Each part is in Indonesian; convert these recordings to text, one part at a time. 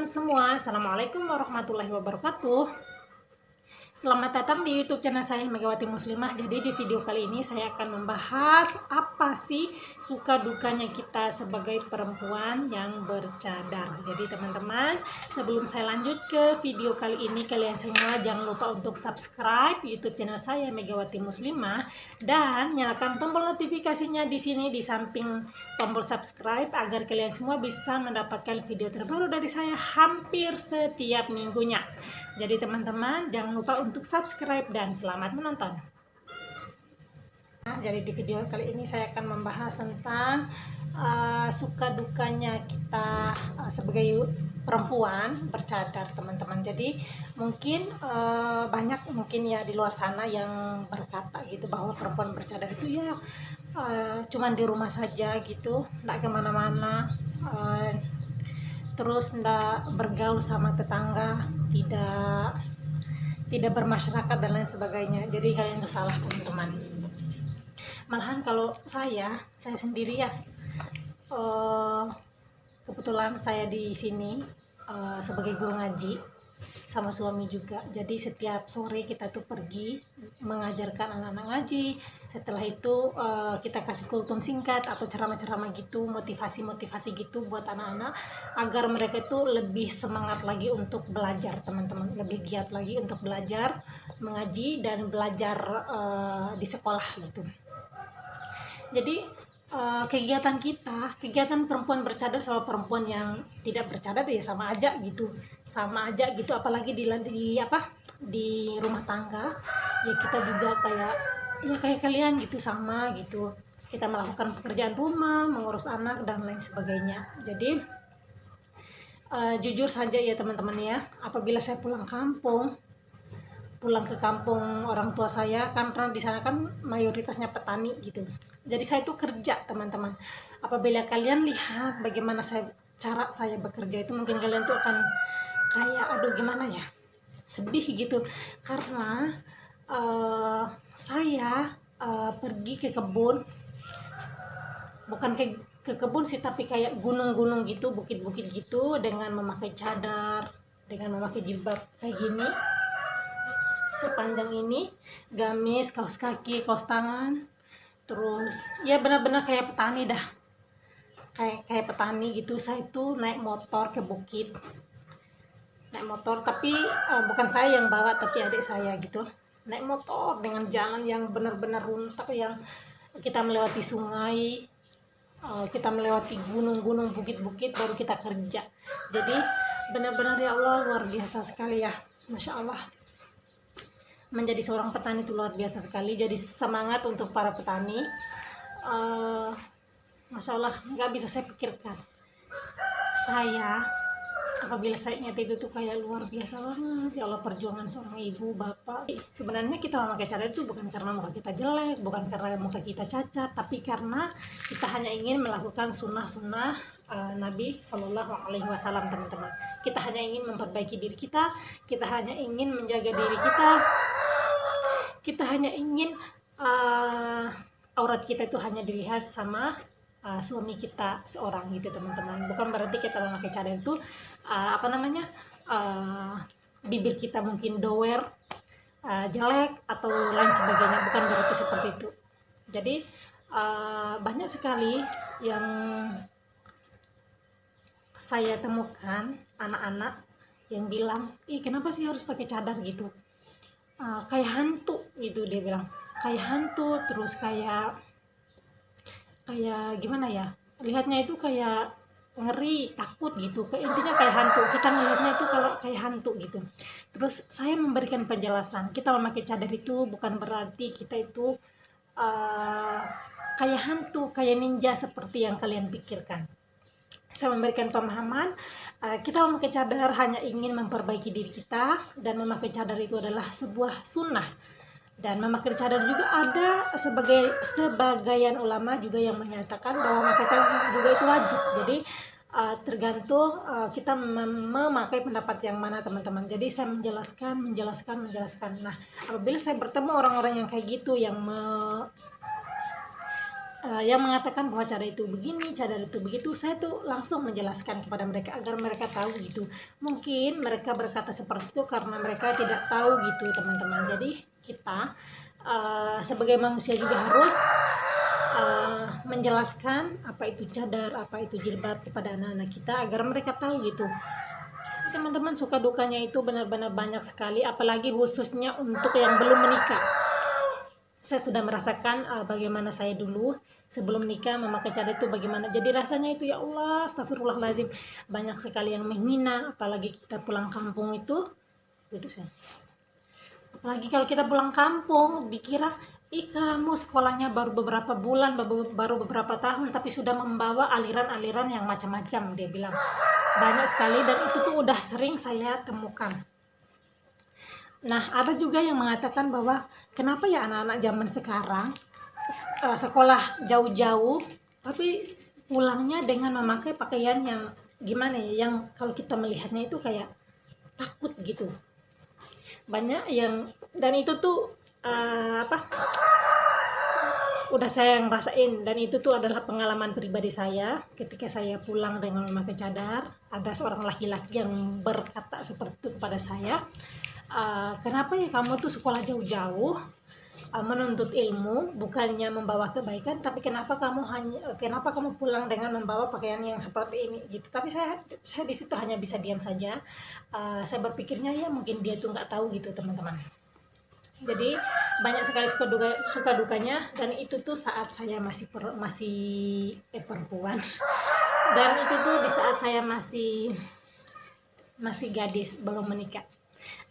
teman-teman semua, Assalamualaikum warahmatullahi wabarakatuh. Selamat datang di YouTube channel saya Megawati Muslimah. Jadi di video kali ini saya akan membahas apa sih suka dukanya kita sebagai perempuan yang bercadar. Jadi teman-teman, sebelum saya lanjut ke video kali ini, kalian semua jangan lupa untuk subscribe YouTube channel saya Megawati Muslimah dan nyalakan tombol notifikasinya di sini di samping tombol subscribe agar kalian semua bisa mendapatkan video terbaru dari saya hampir setiap minggunya. Jadi teman-teman jangan lupa untuk subscribe dan selamat menonton. Jadi di video kali ini saya akan membahas tentang suka dukanya kita sebagai perempuan bercadar, teman-teman. Jadi mungkin banyak mungkin ya di luar sana yang berkata gitu bahwa perempuan bercadar itu ya cuman di rumah saja gitu, nggak kemana-mana, terus nggak bergaul sama tetangga, tidak bermasyarakat dan lain sebagainya. Jadi kalian itu salah, teman-teman. Malahan kalau saya sendiri ya, kebetulan saya di sini sebagai guru ngaji sama suami juga. Jadi setiap sore kita tuh pergi mengajarkan anak-anak ngaji. Setelah itu kita kasih kultum singkat atau ceramah-ceramah gitu, motivasi-motivasi gitu buat anak-anak agar mereka itu lebih semangat lagi untuk belajar, teman-teman, lebih giat lagi untuk belajar mengaji dan belajar di sekolah gitu. Jadi kegiatan perempuan bercadar sama perempuan yang tidak bercadar ya sama aja gitu, apalagi di rumah tangga ya, kita juga kayak kalian gitu, sama gitu, kita melakukan pekerjaan rumah, mengurus anak dan lain sebagainya. Jadi jujur saja ya teman-teman ya, apabila saya pulang ke kampung orang tua saya, karena di sana kan mayoritasnya petani gitu. Jadi saya tuh kerja, teman-teman. Apabila kalian lihat bagaimana cara saya bekerja itu, mungkin kalian tuh akan kayak aduh gimana ya, sedih gitu. Karena saya pergi ke kebun, bukan ke kebun sih, tapi kayak gunung-gunung gitu, bukit-bukit gitu, dengan memakai cadar, dengan memakai jilbab kayak gini sepanjang ini, gamis, kaos kaki, kaos tangan, terus ya benar-benar kayak petani dah, kayak petani gitu. Saya itu naik motor ke bukit, tapi bukan saya yang bawa, tapi adik saya gitu, naik motor dengan jalan yang benar-benar runtak, yang kita melewati sungai, kita melewati gunung-gunung, bukit-bukit, baru kita kerja. Jadi benar-benar ya Allah, luar biasa sekali ya, Masya Allah. Menjadi seorang petani itu luar biasa sekali. Jadi semangat untuk para petani, Masya Allah, nggak bisa saya pikirkan. Saya apabila saya ingat itu tuh kayak luar biasa banget ya Allah, perjuangan seorang ibu, bapak. Sebenarnya kita memakai cadar itu bukan karena muka kita jelek, bukan karena muka kita cacat, tapi karena kita hanya ingin melakukan sunnah-sunnah Nabi Shallallahu Alaihi Wasallam, teman-teman. Kita hanya ingin memperbaiki diri kita hanya ingin menjaga diri kita hanya ingin aurat kita itu hanya dilihat sama suami kita seorang gitu, teman-teman. Bukan berarti kita memakai cadar itu bibir kita mungkin dower, jelek atau lain sebagainya, bukan berarti seperti itu. Jadi banyak sekali yang saya temukan anak-anak yang bilang, kenapa sih harus pakai cadar gitu, kayak hantu gitu, dia bilang kayak hantu, terus kayak gimana ya, lihatnya itu kayak ngeri, takut gitu, intinya kayak hantu, kita ngelihatnya itu kalau kayak hantu gitu. Terus saya memberikan penjelasan, kita memakai cadar itu bukan berarti kita itu kayak hantu, kayak ninja seperti yang kalian pikirkan. Saya memberikan pemahaman, kita memakai cadar hanya ingin memperbaiki diri kita, dan memakai cadar itu adalah sebuah sunnah. Dan memakai cadar juga ada sebagian ulama juga yang menyatakan bahwa memakai cadar juga itu wajib. Jadi tergantung kita memakai pendapat yang mana, teman-teman. Jadi saya menjelaskan. Nah, apabila saya bertemu orang-orang yang kayak gitu, yang yang mengatakan bahwa cadar itu begini, cadar itu begitu, saya tuh langsung menjelaskan kepada mereka agar mereka tahu gitu. Mungkin mereka berkata seperti itu karena mereka tidak tahu gitu teman-teman. Jadi kita sebagai manusia juga harus menjelaskan apa itu cadar, apa itu jilbab kepada anak-anak kita agar mereka tahu gitu. Teman-teman, suka dukanya itu benar-benar banyak sekali, apalagi khususnya untuk yang belum menikah. Saya sudah merasakan bagaimana saya dulu sebelum nikah memakai cadar itu bagaimana. Jadi rasanya itu ya Allah, astagfirullahaladzim, banyak sekali yang menghina, apalagi kita pulang kampung itu. Apalagi kalau kita pulang kampung, dikira, ih kamu sekolahnya baru beberapa bulan, baru beberapa tahun, tapi sudah membawa aliran-aliran yang macam-macam, dia bilang. Banyak sekali, dan itu tuh udah sering saya temukan. Nah, ada juga yang mengatakan bahwa kenapa ya anak-anak zaman sekarang sekolah jauh-jauh, tapi pulangnya dengan memakai pakaian yang gimana ya, yang kalau kita melihatnya itu kayak takut gitu. Banyak yang, dan itu tuh udah saya ngerasain, dan itu tuh adalah pengalaman pribadi saya ketika saya pulang dengan memakai cadar. Ada seorang laki-laki yang berkata seperti itu kepada saya, kenapa ya kamu tuh sekolah jauh-jauh menuntut ilmu, bukannya membawa kebaikan, tapi kenapa kamu pulang dengan membawa pakaian yang seperti ini gitu. Tapi saya di situ hanya bisa diam saja. Saya berpikirnya ya mungkin dia tuh nggak tahu gitu teman-teman. Jadi banyak sekali suka dukanya, dan itu tuh saat saya masih perempuan, dan itu tuh di saat saya masih gadis, belum menikah.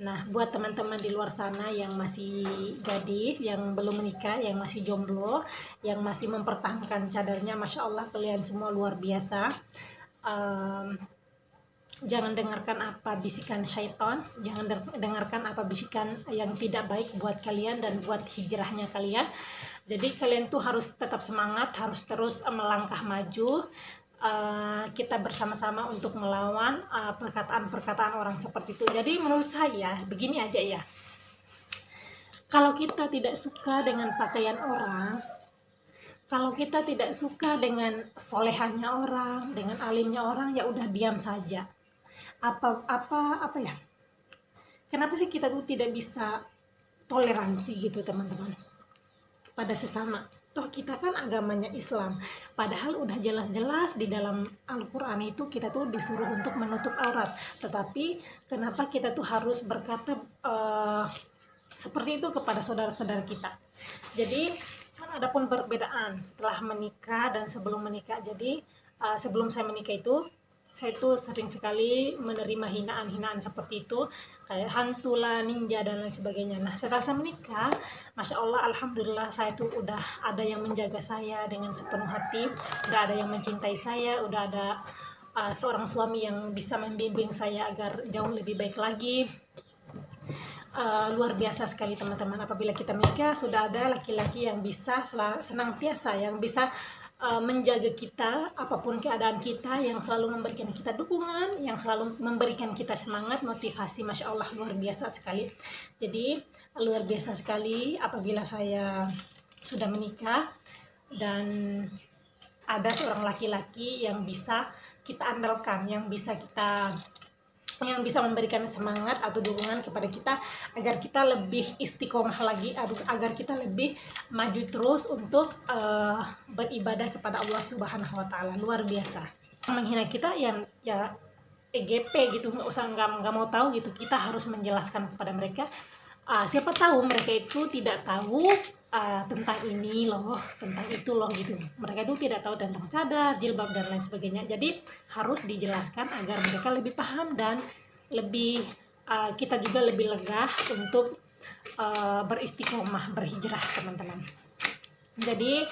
Nah, buat teman-teman di luar sana yang masih gadis, yang belum menikah, yang masih jomblo, yang masih mempertahankan cadarnya, Masya Allah, kalian semua luar biasa. Jangan dengarkan apa bisikan syaitan, jangan dengarkan apa bisikan yang tidak baik buat kalian dan buat hijrahnya kalian. Jadi kalian tuh harus tetap semangat, harus terus melangkah maju. Kita bersama-sama untuk melawan perkataan-perkataan orang seperti itu. Jadi menurut saya begini aja ya, kalau kita tidak suka dengan pakaian orang, kalau kita tidak suka dengan solehannya orang, dengan alimnya orang, ya udah diam saja. Apa ya, kenapa sih kita tuh tidak bisa toleransi gitu teman-teman kepada sesama? Toh kita kan agamanya Islam, padahal udah jelas-jelas di dalam Al-Quran itu kita tuh disuruh untuk menutup aurat, tetapi kenapa kita tuh harus berkata seperti itu kepada saudara-saudara kita? Jadi kan ada pun perbedaan setelah menikah dan sebelum menikah. Jadi sebelum saya menikah itu, saya tuh sering sekali menerima hinaan-hinaan seperti itu, kayak hantu lah, ninja dan lain sebagainya. Nah, setelah saya menikah, Masya Allah, Alhamdulillah, saya tuh udah ada yang menjaga saya dengan sepenuh hati, udah ada yang mencintai saya, udah ada seorang suami yang bisa membimbing saya agar jauh lebih baik lagi. Luar biasa sekali teman-teman, apabila kita menikah sudah ada laki-laki yang bisa senantiasa, yang bisa menjaga kita apapun keadaan kita, yang selalu memberikan kita dukungan, yang selalu memberikan kita semangat, motivasi. Masya Allah, luar biasa sekali. Jadi luar biasa sekali apabila saya sudah menikah dan ada seorang laki-laki yang bisa kita andalkan, yang bisa memberikan semangat atau dukungan kepada kita agar kita lebih istiqomah lagi, agar kita lebih maju terus untuk beribadah kepada Allah Subhanahu wa Ta'ala. Luar biasa. Menghina kita ya EGP gitu, nggak mau tahu gitu. Kita harus menjelaskan kepada mereka. Siapa tahu mereka itu tidak tahu tentang ini loh, tentang itu loh gitu. Mereka itu tidak tahu tentang cadar, jilbab dan lain sebagainya. Jadi harus dijelaskan agar mereka lebih paham dan lebih kita juga lebih lega untuk beristiqomah, berhijrah teman-teman. Jadi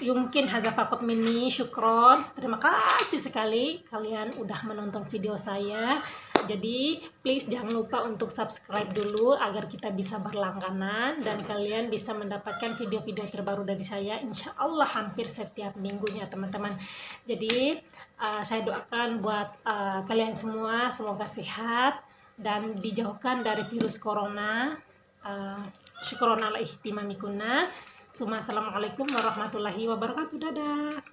mungkin hadza faqat minni, syukron, terima kasih sekali kalian udah menonton video saya. Jadi please jangan lupa untuk subscribe dulu agar kita bisa berlangganan dan kalian bisa mendapatkan video-video terbaru dari saya, insya Allah hampir setiap minggunya teman-teman. Jadi saya doakan buat kalian semua semoga sehat dan dijauhkan dari virus corona. Syukron ala ihtimamikunna. Assalamualaikum warahmatullahi wabarakatuh. Dadah.